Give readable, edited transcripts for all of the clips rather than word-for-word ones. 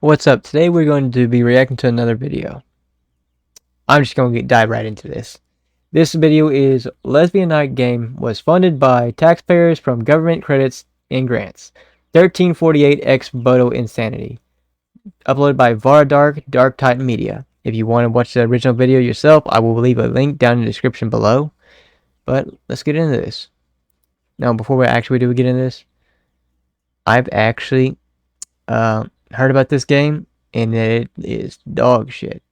What's up? Today we're going to be reacting to another video. I'm just going to dive right into this. This video is Lesbian Night Game was funded by taxpayers from government credits and grants. 1348X Voto Insanity. Uploaded by Dark Titan Media. If you want to watch the original video yourself, I will leave a link down in the description below. But let's get into this. Now, before we actually get into this, I've actually heard about this game, and it is dog shit.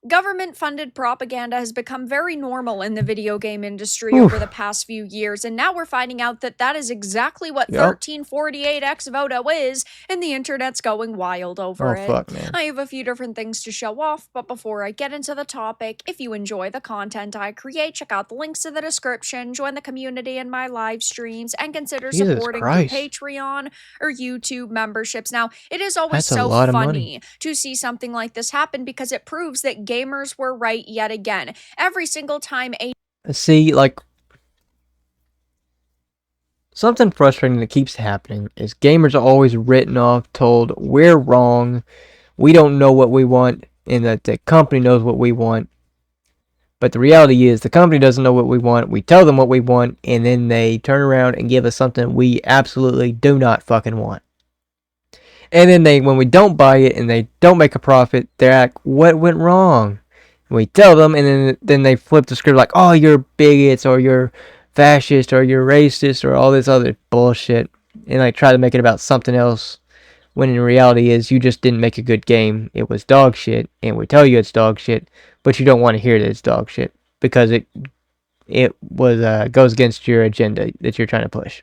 Government-funded propaganda has become very normal in the video game industry Oof. over the past few years, and now we're finding out that that is exactly what Yep. 1348X Voto is, and the internet's going wild over it. Fuck, man. I have a few different things to show off, but before I get into the topic, if you enjoy the content I create, check out the links in the description, join the community in my live streams, and consider supporting through Patreon or YouTube memberships. Now, it is always so funny to see something like this happen because it proves that gamers were right yet again. Every single time something frustrating that keeps happening is gamers are always written off, told we're wrong, we don't know what we want, and that the company knows what we want. But the reality is the company doesn't know what we want, we tell them what we want, and then they turn around and give us something we absolutely do not fucking want. And then when we don't buy it and they don't make a profit, they're like, what went wrong? And we tell them, and then they flip the script like, oh, you're bigots, or you're fascist, or you're racist, or all this other bullshit. And like try to make it about something else, when in reality is you just didn't make a good game. It was dog shit, and we tell you it's dog shit, but you don't want to hear that it's dog shit because it goes against your agenda that you're trying to push.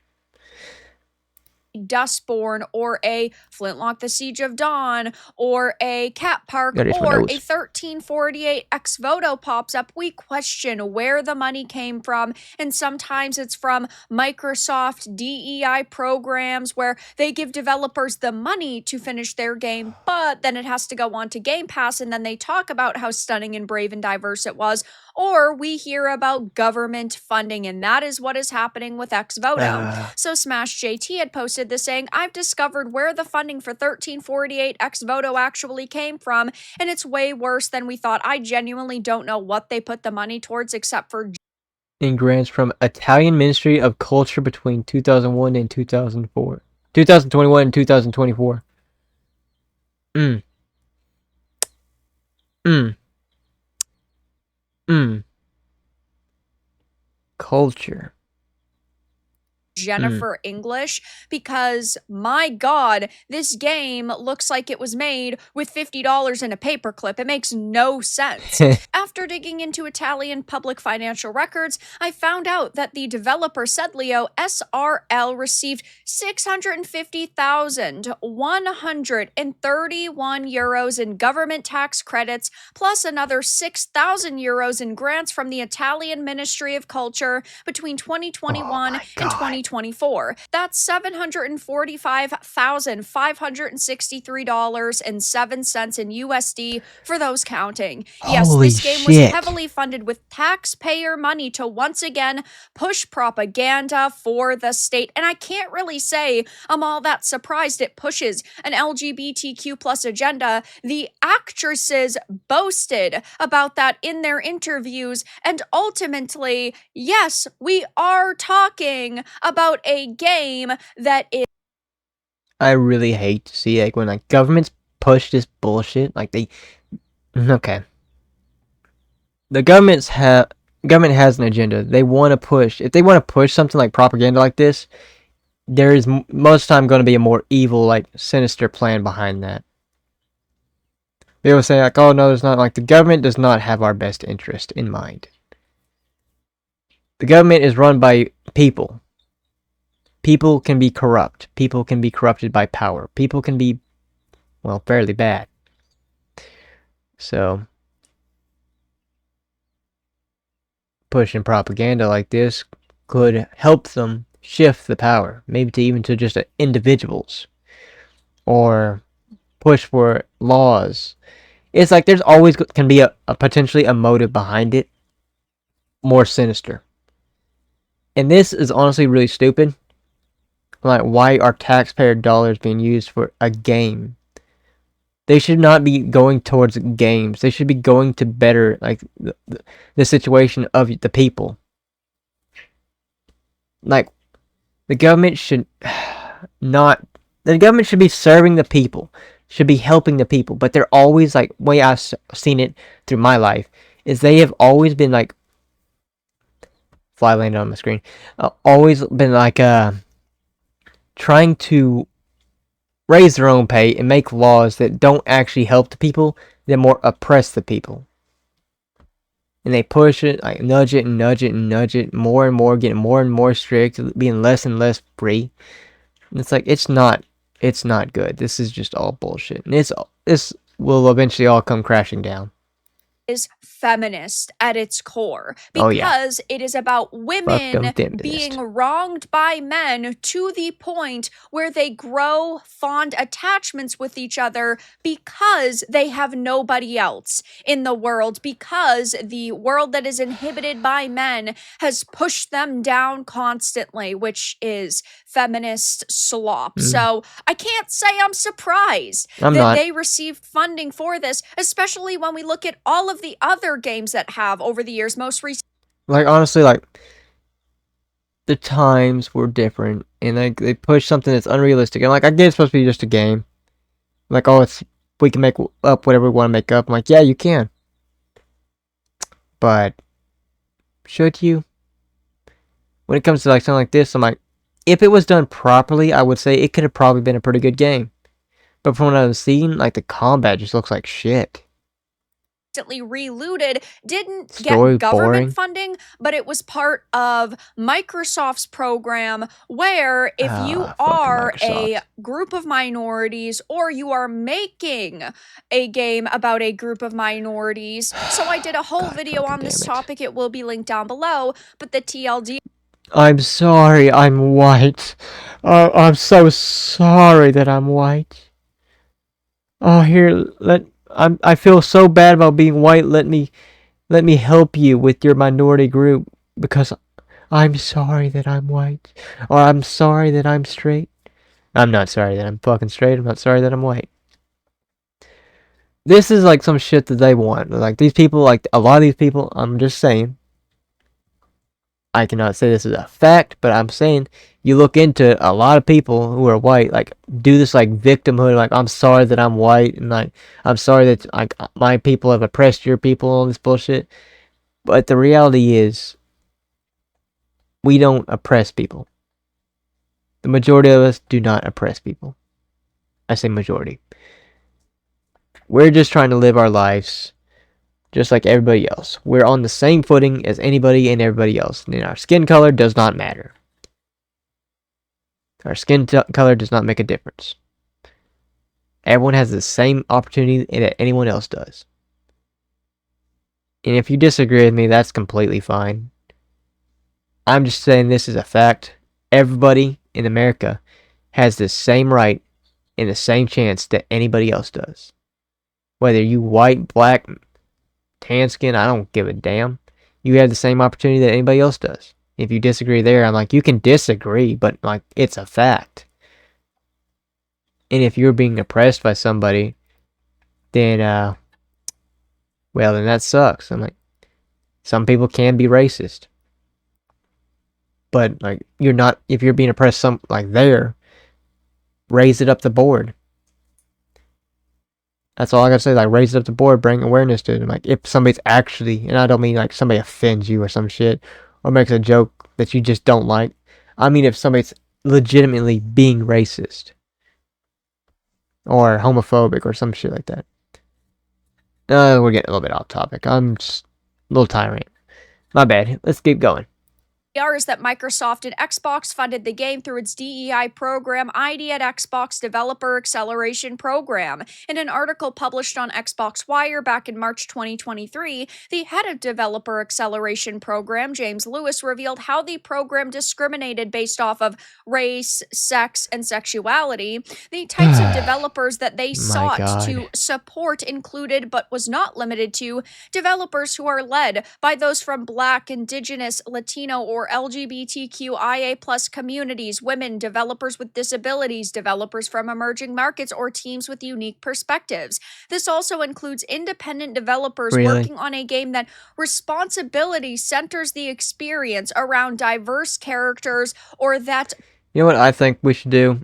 Dustborn or a Flintlock the Siege of Dawn or a Cat Park or a 1348 Ex Voto pops up, we question where the money came from, and sometimes it's from Microsoft DEI programs where they give developers the money to finish their game, but then it has to go on to Game Pass, and then they talk about how stunning and brave and diverse it was. Or we hear about government funding, and that is what is happening with Ex Voto. So Smash JT had posted this saying, I've discovered where the funding for 1348 Ex Voto actually came from, and it's way worse than we thought. I genuinely don't know what they put the money towards except for in grants from Italian Ministry of Culture between 2001 and 2004. 2021 and 2024. Culture. Jennifer English, because my god, this game looks like it was made with $50 in a paperclip. It makes no sense. After digging into Italian public financial records, I found out that the developer Sedlio SRL received 650,131 euros in government tax credits, plus another 6,000 euros in grants from the Italian Ministry of Culture between 2021 and 2024. That's $745,563.07 in USD for those counting. Yes, this game was heavily funded with taxpayer money to once again push propaganda for the state. And I can't really say I'm all that surprised it pushes an LGBTQ plus agenda. The actresses boasted about that in their interviews, and ultimately, yes, we are talking about a game that is. I really hate to see like when like governments push this bullshit. Like the government has an agenda. They want to push. If they want to push something like propaganda like this, there is most of the time going to be a more evil, like sinister plan behind that. They will say like, oh no, there's not. Like the government does not have our best interest in mind. The government is run by people. People can be corrupt. People can be corrupted by power. People can be, well, fairly bad. So, pushing propaganda like this could help them shift the power. Maybe even to just individuals. Or push for laws. It's like there's always can be a potentially a motive behind it. More sinister. And this is honestly really stupid. Like, why are taxpayer dollars being used for a game? They should not be going towards games. They should be going to better, like, the situation of the people. Like, the government should not. The government should be serving the people, should be helping the people. But they're always, like, way I've seen it through my life, is they have always been, like, fly landed on my screen, always been, like, trying to raise their own pay and make laws that don't actually help the people, that more oppress the people. And they push it, like, nudge it and nudge it and nudge it more and more, getting more and more strict, being less and less free. And it's like, it's not good. This is just all bullshit. And this will eventually all come crashing down. Is feminist at its core, because it is about women being wronged by men to the point where they grow fond attachments with each other because they have nobody else in the world, because the world that is inhibited by men has pushed them down constantly, which is feminist slop. So I can't say I'm surprised that they received funding for this, especially when we look at all of the other games that have over the years. Most recently, like, honestly, like, the times were different, and like they pushed something that's unrealistic. And like, I get it's supposed to be just a game. Like, oh, we can make up whatever we want to make up. I'm like, yeah, you can. But should you? When it comes to like something like this, I'm like, if it was done properly, I would say it could have probably been a pretty good game. But from what I've seen, like, the combat just looks like shit. Relooted didn't get government funding, but it was part of Microsoft's program where if you are a group of minorities or you are making a game about a group of minorities. So I did a whole video on this topic. It will be linked down below, but the TLD. I'm sorry, I'm white. I'm so sorry that I'm white. Oh, here, I feel so bad about being white. Let me help you with your minority group, because I'm sorry that I'm white, or I'm sorry that I'm straight. I'm not sorry that I'm fucking straight. I'm not sorry that I'm white. This is like some shit that they want. Like, these people, like, a lot of these people, I'm just saying, I cannot say this is a fact, but I'm saying you look into a lot of people who are white, like, do this, like, victimhood, like, I'm sorry that I'm white, and like, I'm sorry that, like, my people have oppressed your people, all this bullshit. But the reality is, we don't oppress people. The majority of us do not oppress people. I say majority. We're just trying to live our lives just like everybody else. We're on the same footing as anybody and everybody else. And our skin color does not matter. Our skin color does not make a difference. Everyone has the same opportunity that anyone else does. And if you disagree with me, that's completely fine. I'm just saying this is a fact. Everybody in America has the same right and the same chance that anybody else does. Whether you white, black, tan skin, I don't give a damn. You have the same opportunity that anybody else does. If you disagree there, I'm like, you can disagree, but like, it's a fact. And if you're being oppressed by somebody, then well, then that sucks. I'm like, some people can be racist, but like, you're not. If you're being oppressed, there, raise it up the board. That's all I gotta say. Like, raise it up the board, bring awareness to it. And like, if somebody's actually, and I don't mean like somebody offends you or some shit, or makes a joke that you just don't like. I mean, if somebody's legitimately being racist or homophobic or some shit like that. We're getting a little bit off topic. I'm just a little tyrant. My bad. Let's keep going. Is that Microsoft and Xbox funded the game through its DEI program, ID at Xbox Developer Acceleration Program. In an article published on Xbox Wire back in March 2023, the head of Developer Acceleration Program, James Lewis, revealed how the program discriminated based off of race, sex, and sexuality. The types of developers that they sought to support included, but was not limited to, developers who are led by those from Black, Indigenous, Latino, or for LGBTQIA plus communities, women, developers with disabilities, developers from emerging markets, or teams with unique perspectives. This also includes independent developers working on a game that responsibility centers the experience around diverse characters, or that... You know what I think we should do?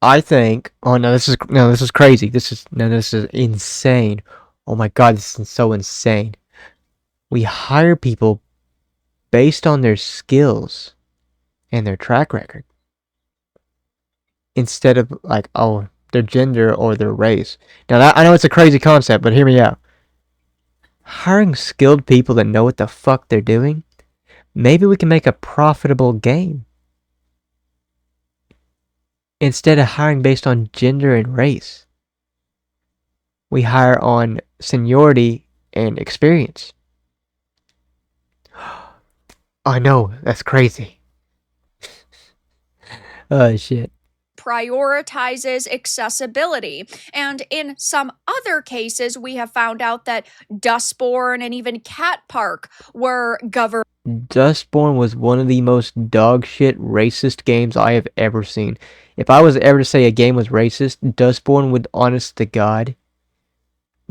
I think. Oh no, this is crazy. This is insane. Oh my god, this is so insane. We hire people based on their skills and their track record instead of like, oh, their gender or their race. Now that, I know it's a crazy concept, but hear me out. Hiring skilled people that know what the fuck they're doing, maybe we can make a profitable game. Instead of hiring based on gender and race, we hire on seniority and experience. I know, that's crazy. Oh shit. Prioritizes accessibility. And in some other cases, we have found out that Dustborn and even Cat Park were governed. Dustborn was one of the most dogshit racist games I have ever seen. If I was ever to say a game was racist, Dustborn would, honest to God,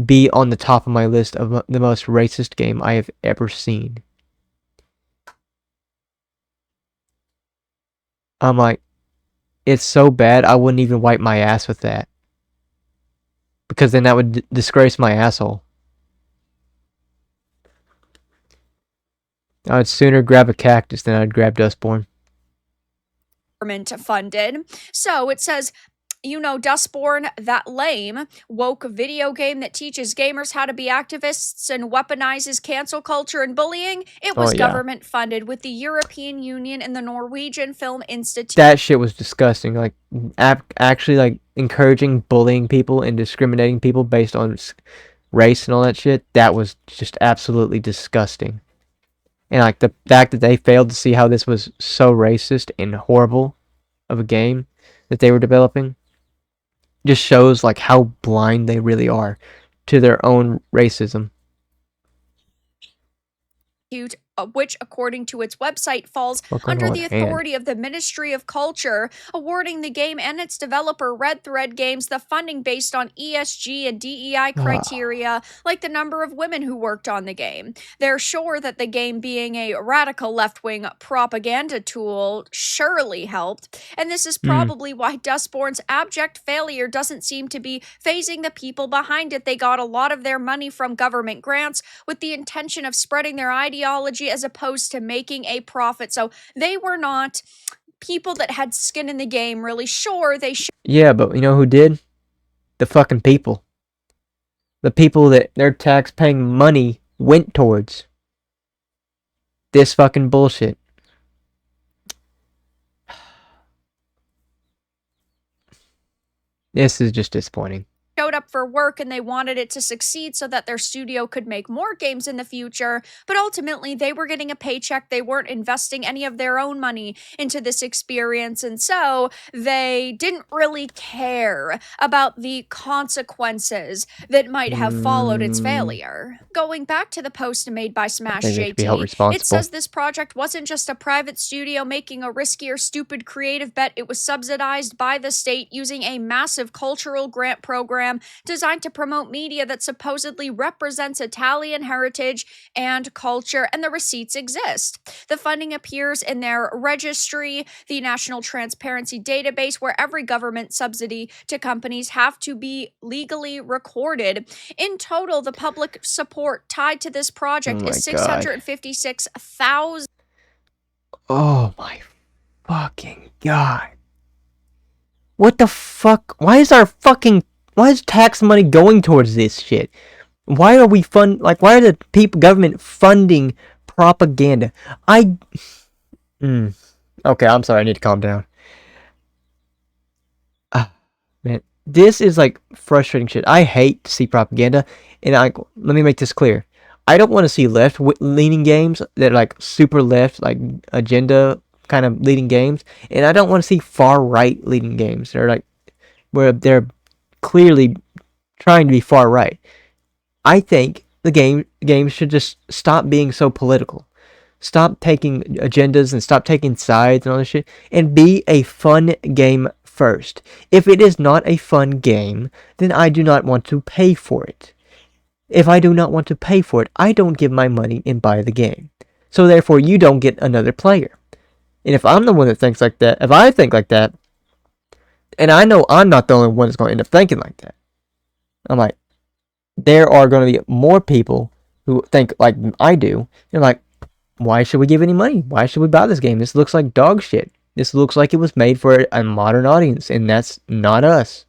be on the top of my list of the most racist game I have ever seen. I'm like, it's so bad I wouldn't even wipe my ass with that. Because then that would disgrace my asshole. I would sooner grab a cactus than I'd grab Dustborn. Funded. So it says, you know, Dustborn, that lame, woke video game that teaches gamers how to be activists and weaponizes cancel culture and bullying. It was government funded with the European Union and the Norwegian Film Institute. That shit was disgusting. Like, actually, like, encouraging bullying people and discriminating people based on race and all that shit, that was just absolutely disgusting. And, like, the fact that they failed to see how this was so racist and horrible of a game that they were developing just shows like how blind they really are to their own racism. Which, according to its website, falls under the authority of the Ministry of Culture, awarding the game and its developer Red Thread Games the funding based on ESG and DEI criteria, like the number of women who worked on the game. They're sure that the game being a radical left-wing propaganda tool surely helped, and this is probably why Dustborn's abject failure doesn't seem to be phasing the people behind it. They got a lot of their money from government grants with the intention of spreading their ideology as opposed to making a profit. So they were not people that had skin in the game, really. Sure, they should. Yeah, but you know who did? The fucking people. The people that their tax-paying money went towards. This fucking bullshit. This is just disappointing. Showed up for work and they wanted it to succeed so that their studio could make more games in the future, but ultimately they were getting a paycheck. They weren't investing any of their own money into this experience, and so they didn't really care about the consequences that might have followed its failure. Going back to the post made by Smash JT, it says this project wasn't just a private studio making a risky or stupid creative bet. It was subsidized by the state using a massive cultural grant program designed to promote media that supposedly represents Italian heritage and culture, and the receipts exist. The funding appears in their registry, the National Transparency Database, where every government subsidy to companies have to be legally recorded. In total, the public support tied to this project is $656,000. Oh my fucking god. What the fuck? Why is tax money going towards this shit? Why are we why are the government funding propaganda? Okay, I'm sorry, I need to calm down. Man, this is like frustrating shit. I hate to see propaganda, and let me make this clear. I don't want to see left-leaning games that are like super left, like agenda kind of leading games, and I don't want to see far-right leading games that are like where they're clearly trying to be far right. I think the games should just stop being so political. Stop taking agendas and stop taking sides and all this shit, and be a fun game first. If it is not a fun game, then I do not want to pay for it. If I do not want to pay for it, I don't give my money and buy the game. So therefore, you don't get another player. And if I'm the one that thinks like that, if I think like that, and I know I'm not the only one that's going to end up thinking like that, I'm like, there are going to be more people who think like I do. They're like, why should we give any money? Why should we buy this game? This looks like dog shit. This looks like it was made for a modern audience, and that's not us.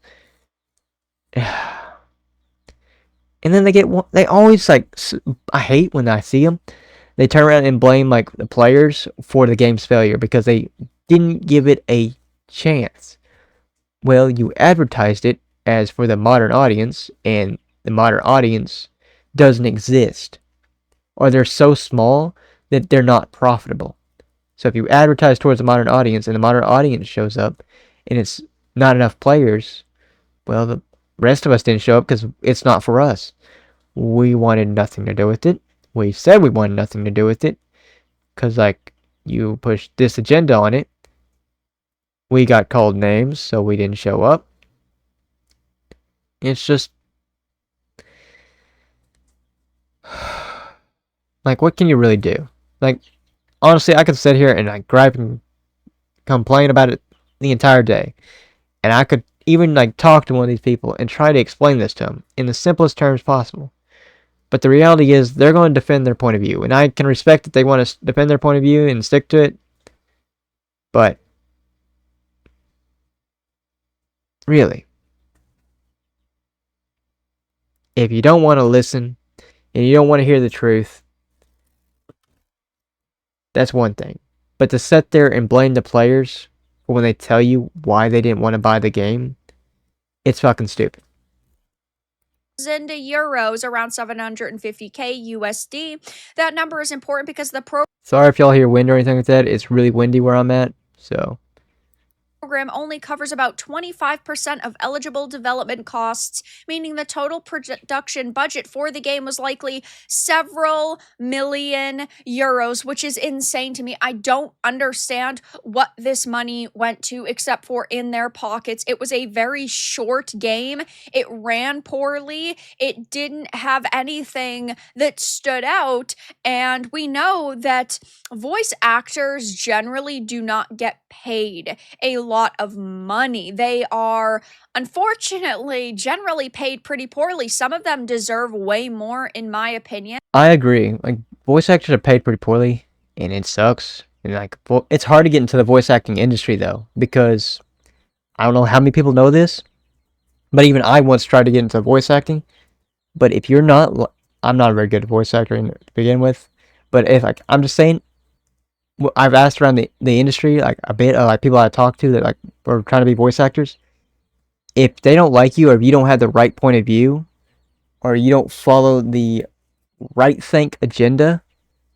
And then they always like, I hate when I see them. They turn around and blame like the players for the game's failure because they didn't give it a chance. Well, you advertised it as for the modern audience, and the modern audience doesn't exist. Or they're so small that they're not profitable. So if you advertise towards the modern audience and the modern audience shows up and it's not enough players, well, the rest of us didn't show up because it's not for us. We wanted nothing to do with it. We said we wanted nothing to do with it because, like, you pushed this agenda on it. We got called names, so we didn't show up. It's just like, what can you really do? Like, honestly, I could sit here and like gripe and complain about it the entire day, and I could even like talk to one of these people and try to explain this to them in the simplest terms possible. But the reality is, they're going to defend their point of view, and I can respect that they want to defend their point of view and stick to it. But really, if you don't want to listen and you don't want to hear the truth, that's one thing. But to sit there and blame the players for when they tell you why they didn't want to buy the game, it's fucking stupid. Into euros, around 750k USD. That number is important because the Sorry if y'all hear wind or anything like that. It's really windy where I'm at, so program only covers about 25% of eligible development costs, meaning the total production budget for the game was likely several million euros, which is insane to me. I don't understand what this money went to except for in their pockets. It was a very short game. It ran poorly. It didn't have anything that stood out. And we know that voice actors generally do not get paid a lot of money. They are, unfortunately, generally paid pretty poorly. Some of them deserve way more, in my opinion. I agree. Like, voice actors are paid pretty poorly, and it sucks. And like, it's hard to get into the voice acting industry though, because I don't know how many people know this, but even I once tried to get into voice acting. But if you're not, I'm not a very good voice actor to begin with. But if like, I'm just saying, I've asked around the industry, like a bit of like people I talk to that like are trying to be voice actors. If they don't like you, or if you don't have the right point of view, or you don't follow the right think agenda,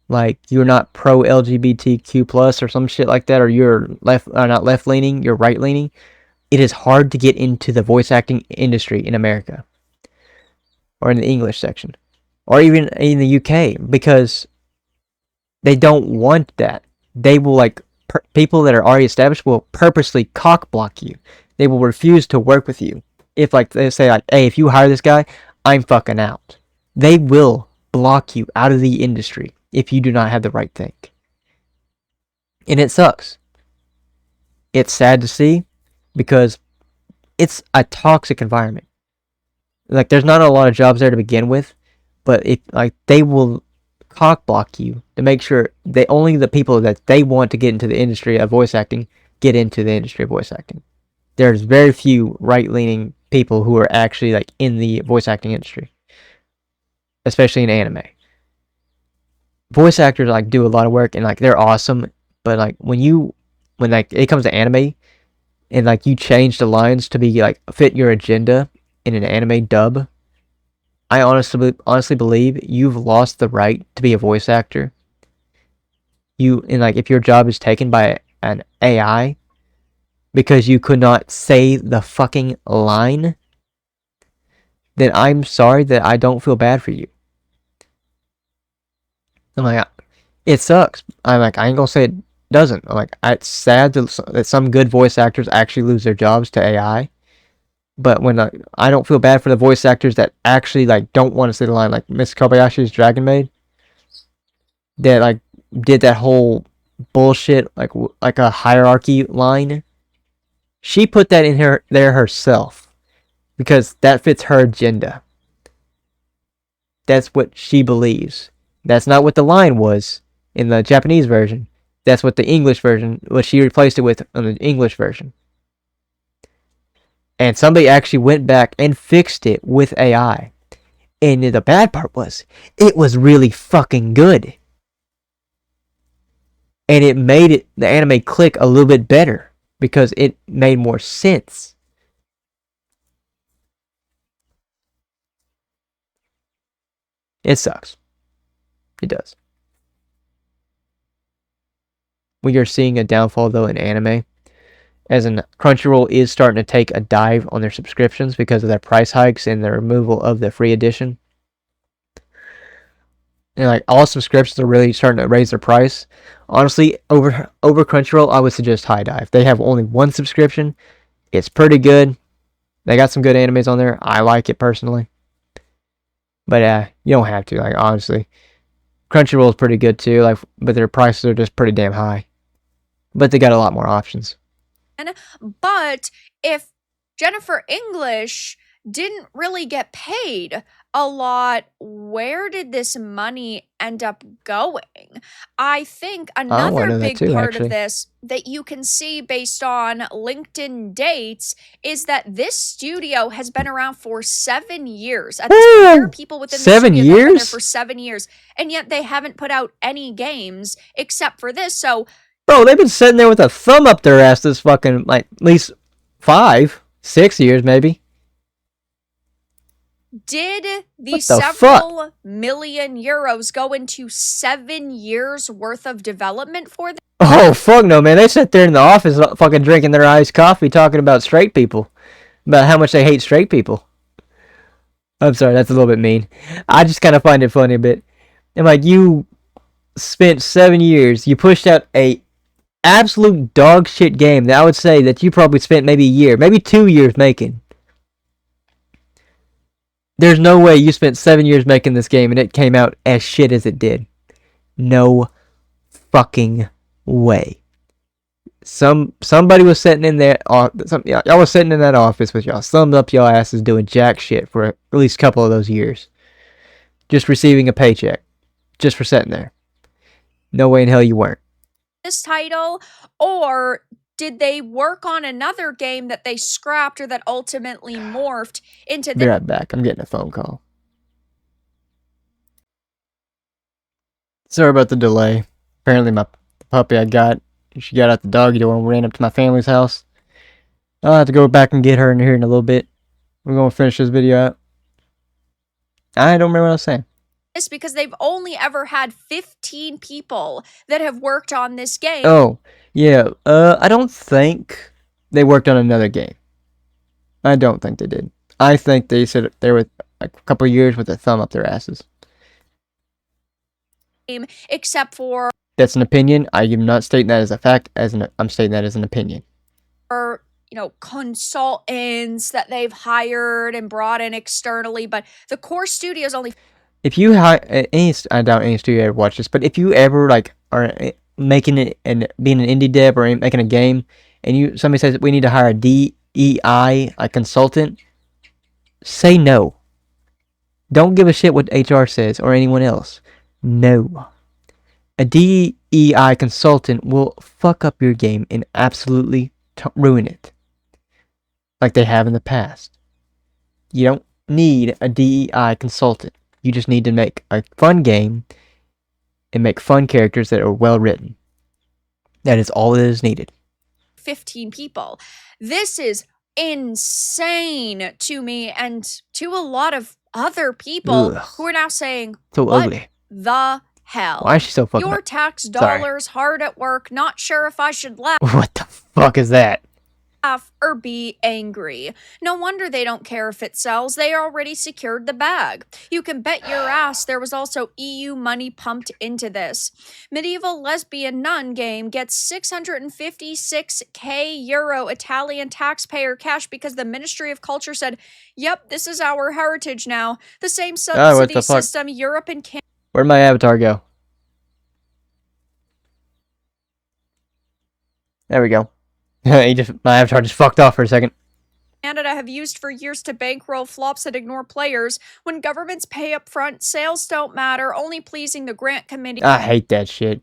like you're not pro LGBTQ plus or some shit like that, or you're not left leaning, you're right leaning, it is hard to get into the voice acting industry in America, or in the English section, or even in the UK, because they don't want that. They will like people that are already established will purposely cock block you. They will refuse to work with you. If like they say like, hey, if you hire this guy, I'm fucking out. They will block you out of the industry if you do not have the right thing. And it sucks. It's sad to see because it's a toxic environment. Like there's not a lot of jobs there to begin with, but if like they will cock block you to make sure they only the people that they want to get into the industry of voice acting get into the industry of voice acting. There's very few right-leaning people who are actually like in the voice acting industry, especially in anime. Voice actors like do a lot of work and like they're awesome, but like when like it comes to anime and like you change the lines to be like fit your agenda in an anime dub, I honestly believe you've lost the right to be a voice actor. And like if your job is taken by an AI because you could not say the fucking line, then I'm sorry that I don't feel bad for you. I'm like, It sucks. I'm like, I ain't gonna say it doesn't. I'm like, it's sad that some good voice actors actually lose their jobs to AI. But when I don't feel bad for the voice actors that actually like don't want to say the line, like Miss Kobayashi's Dragon Maid, that like did that whole bullshit like a hierarchy line. She put that in there herself because that fits her agenda. That's what she believes. That's not what the line was in the Japanese version. That's what the English version, what she replaced it with on the English version. And somebody actually went back and fixed it with AI. And the bad part was, it was really fucking good. And it made the anime click a little bit better because it made more sense. It sucks. It does. We are seeing a downfall though in anime, as in Crunchyroll is starting to take a dive on their subscriptions because of their price hikes and the removal of the free edition. And like all subscriptions are really starting to raise their price. Honestly, over Crunchyroll, I would suggest High Dive. They have only one subscription. It's pretty good. They got some good animes on there. I like it personally. But you don't have to, like, honestly. Crunchyroll is pretty good too, like, but their prices are just pretty damn high. But they got a lot more options. But if Jennifer English didn't really get paid a lot, where did this money end up going? I think another big part of this that you can see based on LinkedIn dates is that this studio has been around for 7 years. At this point, there are people within the studio that have been there for 7 years, and yet they haven't put out any games except for this. So, bro, they've been sitting there with a thumb up their ass this fucking, like, at least 5, 6 years maybe. Did the several million euros go into 7 years worth of development for them? Oh, fuck no, man. They sit there in the office fucking drinking their iced coffee talking about straight people. About how much they hate straight people. I'm sorry, that's a little bit mean. I just kind of find it funny a bit. And like, you spent 7 years, you pushed out a absolute dog shit game that I would say that you probably spent maybe a year, maybe 2 years making. There's no way you spent 7 years making this game and it came out as shit as it did. No fucking way. Somebody was sitting in there. Y'all was sitting in that office with y'all thumbs up your asses doing jack shit for at least a couple of those years, just receiving a paycheck, just for sitting there. No way in hell you weren't. This title, or did they work on another game that they scrapped or that ultimately morphed into this? Be right back. I'm getting a phone call. Sorry about the delay. Apparently the puppy I got, she got out the doggy door and ran up to my family's house. I'll have to go back and get her in here in a little bit. We're going to finish this video out. I don't remember what I was saying. Because they've only ever had 15 people that have worked on this game. Oh, yeah. I don't think they worked on another game. I don't think they did. I think they said they were a couple of years with a thumb up their asses. Except for... That's an opinion. I am not stating that as a fact. I'm stating that as an opinion. Or, you know, consultants that they've hired and brought in externally, but the core studio's only... If you I doubt any studio ever watch this, but if you ever like are making it and being an indie dev or making a game, and somebody says we need to hire a DEI, a consultant, say no. Don't give a shit what HR says or anyone else. No. A DEI consultant will fuck up your game and absolutely ruin it, like they have in the past. You don't need a DEI consultant. You just need to make a fun game and make fun characters that are well written. That is all that is needed. 15 people. This is insane to me and to a lot of other people who are now saying, so what ugly. The hell? Why is she so fucking... Your tax dollars hard at work, not sure if I should laugh. What the fuck is that? laugh or be angry. No wonder they don't care if it sells. They already secured the bag. You can bet your ass there was also EU money pumped into this. Medieval lesbian nun game gets 656k euro Italian taxpayer cash because the Ministry of Culture said, "Yep, this is our heritage now." The same subsidy system Europe and Canada. Where'd my avatar go? There we go. My avatar just fucked off for a second. Canada have used for years to bankroll flops that ignore players. When governments pay up front, sales don't matter, only pleasing the grant committee. I hate that shit.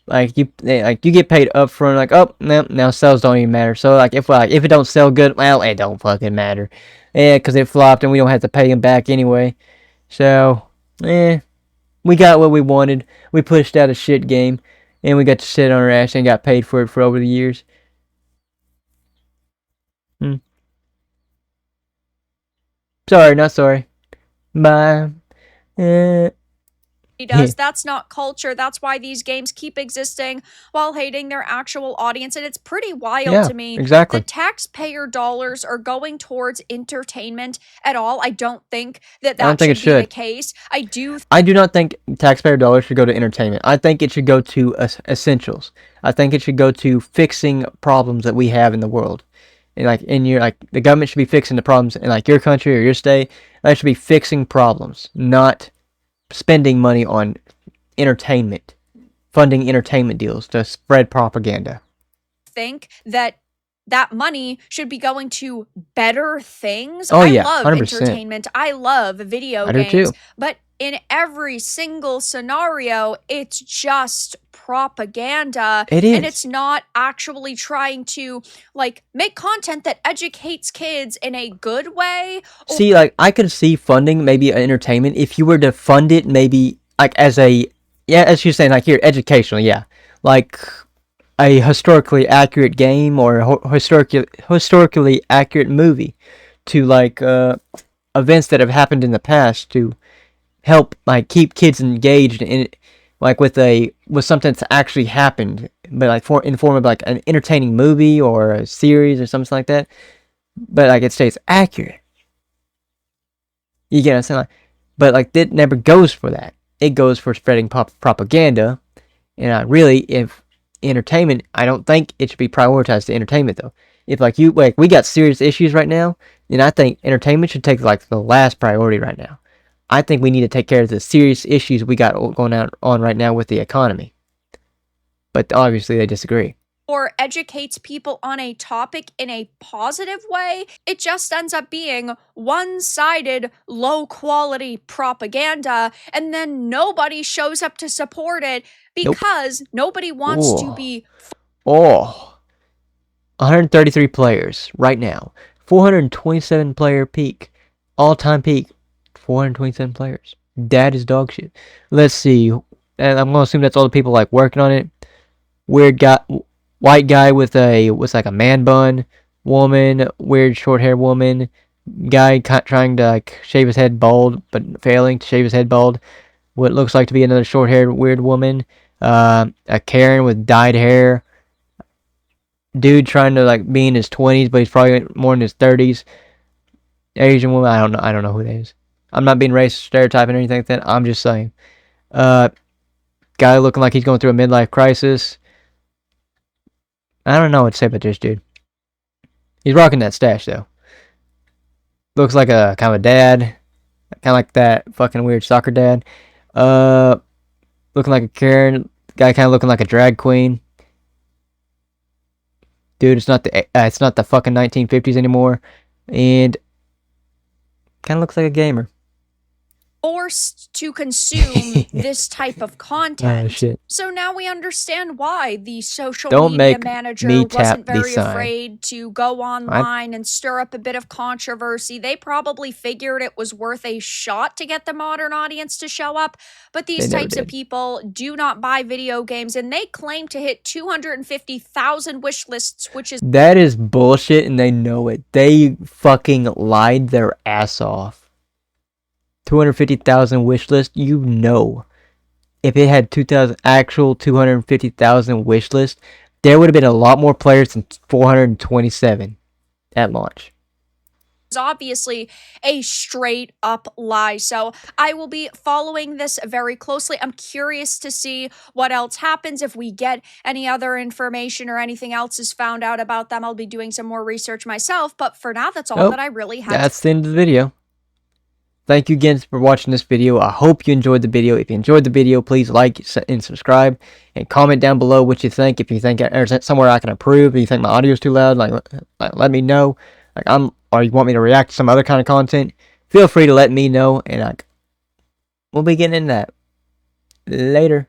Like you get paid up front, like, oh, no, now sales don't even matter. So if it don't sell good, well, it don't fucking matter. Yeah, because it flopped and we don't have to pay him back anyway. So, we got what we wanted. We pushed out a shit game, and we got to sit on our ass and got paid for it for over the years. Sorry, not sorry. Bye. Does. That's not culture. That's why these games keep existing while hating their actual audience. And it's pretty wild to me. Exactly. The taxpayer dollars are going towards entertainment at all. I don't think that should be the case. I do not think taxpayer dollars should go to entertainment. I think it should go to essentials. I think it should go to fixing problems that we have in the world. And the government should be fixing the problems in your country or your state. They should be fixing problems, not spending money on entertainment, funding entertainment deals to spread propaganda. Think that money should be going to better things. Oh, yeah, I love 100%. Entertainment. I love video games. Do too. But in every single scenario, it's just propaganda. It is. And it's not actually trying to make content that educates kids in a good way. See, I could see funding maybe entertainment if you were to fund it maybe as you're saying, here, educational, yeah. Like a historically accurate game or a historically accurate movie to events that have happened in the past to help keep kids engaged in it, with something that's actually happened, but in form of an entertaining movie or a series or something like that. But it stays accurate. You get what I'm saying? But it never goes for that. It goes for spreading propaganda. And if entertainment, I don't think it should be prioritized to entertainment though. If we got serious issues right now, then I think entertainment should take the last priority right now. I think we need to take care of the serious issues we got going on right now with the economy. But obviously they disagree. Or educates people on a topic in a positive way, it just ends up being one-sided, low-quality propaganda, and then nobody shows up to support it because nobody wants to be... 133 players right now. 427 player peak. All-time peak. 427 players. That is dog shit. Let's see. And I'm going to assume that's all the people working on it. Weird guy... White guy with a man bun, woman, weird short hair woman, guy trying to shave his head bald, but failing to shave his head bald. What looks like to be another short haired weird woman, a Karen with dyed hair, dude trying to be in his 20s, but he's probably more in his 30s. Asian woman, I don't know who that is. I'm not being racist, stereotyping or anything like that. I'm just saying. Guy looking like he's going through a midlife crisis. I don't know what to say about this dude. He's rocking that stash though. Looks like a kind of a dad. Kind of like that fucking weird soccer dad. Looking like a Karen. Guy kind of looking like a drag queen. Dude, it's not the fucking 1950s anymore. And kind of looks like a gamer. Forced to consume this type of content. Oh, shit. So now we understand why the social media manager wasn't very afraid to go online and stir up a bit of controversy. They probably figured it was worth a shot to get the modern audience to show up. But these types of people do not buy video games, and they claim to hit 250,000 wish lists, which is... That is bullshit, and they know it. They fucking lied their ass off. 250,000 wish list, you know. If it had 250,000 wish list, there would have been a lot more players than 427 at launch. Obviously a straight up lie. So I will be following this very closely. I'm curious to see what else happens. If we get any other information or anything else is found out about them, I'll be doing some more research myself. But for now, that's all that I really have. That's the end of the video. Thank you again for watching this video. I hope you enjoyed the video. If you enjoyed the video, please like and subscribe and comment down below what you think. If you think there's somewhere I can improve, if you think my audio is too loud, let me know. Or you want me to react to some other kind of content, feel free to let me know, and we'll be getting into that later.